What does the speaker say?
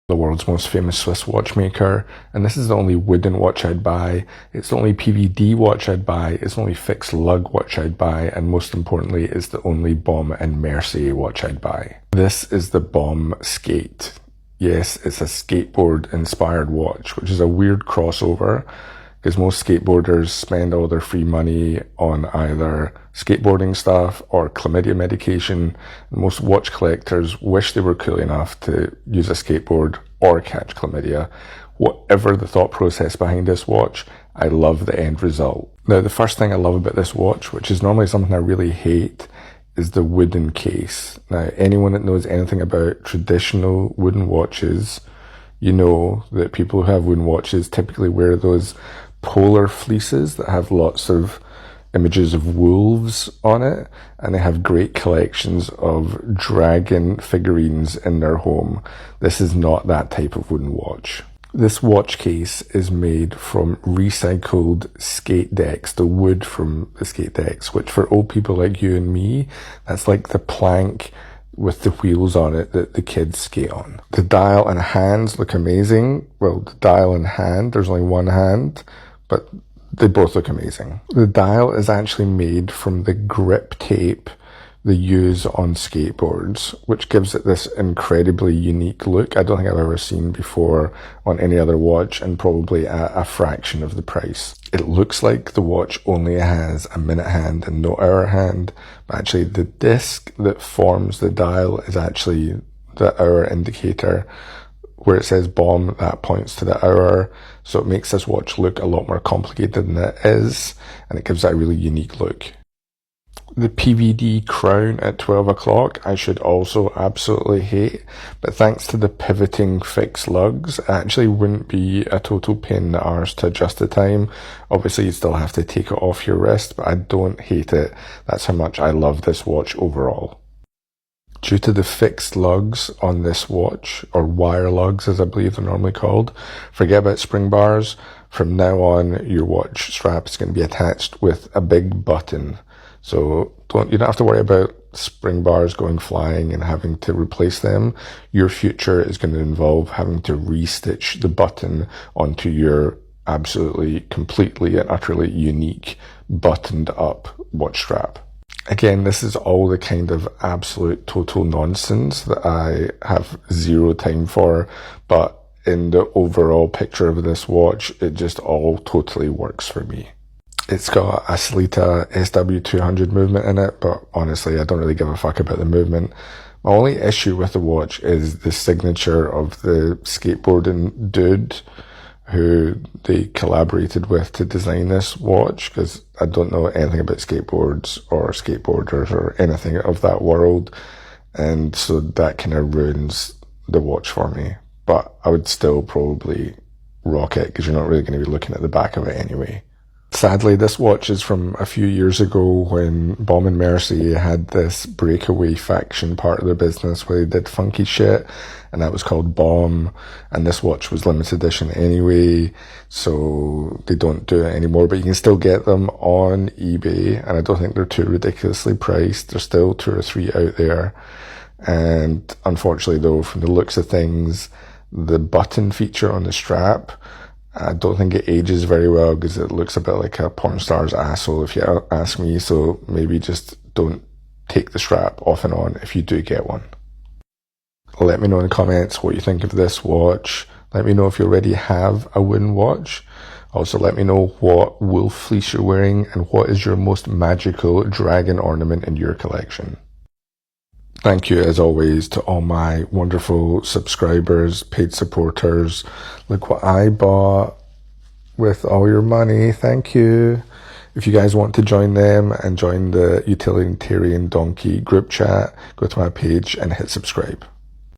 the world's most famous Swiss watchmaker, and this is the only wooden watch I'd buy. It's the only PVD watch I'd buy. It's the only fixed lug watch I'd buy, and most importantly, it's the only Baume and Mercier watch I'd buy. This is the Baume Skate. Yes, it's a skateboard-inspired watch, which is a weird crossover, because most skateboarders spend all their free money on either skateboarding stuff or chlamydia medication. Most watch collectors wish they were cool enough to use a skateboard or catch chlamydia. Whatever the thought process behind this watch, I love the end result. Now, the first thing I love about this watch, which is normally something I really hate, is the wooden case. Now, anyone that knows anything about traditional wooden watches, you know that people who have wooden watches typically wear those polar fleeces that have lots of images of wolves on it, and they have great collections of dragon figurines in their home. This is not that type of wooden watch. This watch case is made from recycled skate decks, the wood from the skate decks, which for old people like you and me, that's like the plank with the wheels on it that the kids skate on. The dial and hands look amazing. Well, the dial and hand, there's only one hand, but they both look amazing. The dial is actually made from the grip tape they use on skateboards, which gives it this incredibly unique look I don't think I've ever seen before on any other watch, and probably a fraction of the price. It looks like the watch only has a minute hand and no hour hand, but actually the disc that forms the dial is actually the hour indicator. Where it says Baume, that points to the hour, so it makes this watch look a lot more complicated than it is, and it gives it a really unique look. The PVD crown at 12 o'clock I should also absolutely hate, but thanks to the pivoting fixed lugs, it actually wouldn't be a total pain in the arse to adjust the time. Obviously you still have to take it off your wrist, but I don't hate it. That's how much I love this watch overall. Due to the fixed lugs on this watch, or wire lugs as I believe they're normally called, forget about spring bars. From now on, your watch strap is going to be attached with a big button. So you don't have to worry about spring bars going flying and having to replace them. Your future is going to involve having to restitch the button onto your absolutely, completely and utterly unique buttoned up watch strap. Again, this is all the kind of absolute total nonsense that I have zero time for, but in the overall picture of this watch, it just all totally works for me. It's got a Sellita SW200 movement in it, but honestly, I don't really give a fuck about the movement. My only issue with the watch is the signature of the skateboarding dude who they collaborated with to design this watch, because I don't know anything about skateboards or skateboarders or anything of that world, and so that kind of ruins the watch for me. But I would still probably rock it, because you're not really going to be looking at the back of it anyway. Sadly, this watch is from a few years ago when Baume and Mercier had this breakaway faction part of their business where they did funky shit, and that was called Baume, and this watch was limited edition anyway, so they don't do it anymore, but you can still get them on eBay, and I don't think they're too ridiculously priced. There's still 2 or 3 out there, and unfortunately though, from the looks of things, the button feature on the strap, I don't think it ages very well, because it looks a bit like a porn star's asshole if you ask me, so maybe just don't take the strap off and on if you do get one. Let me know in the comments what you think of this watch. Let me know if you already have a wooden watch. Also let me know what wool fleece you're wearing and what is your most magical dragon ornament in your collection. Thank you, as always, to all my wonderful subscribers, paid supporters. Look what I bought with all your money. Thank you. If you guys want to join them and join the Utilitarian Donkey group chat, go to my page and hit subscribe.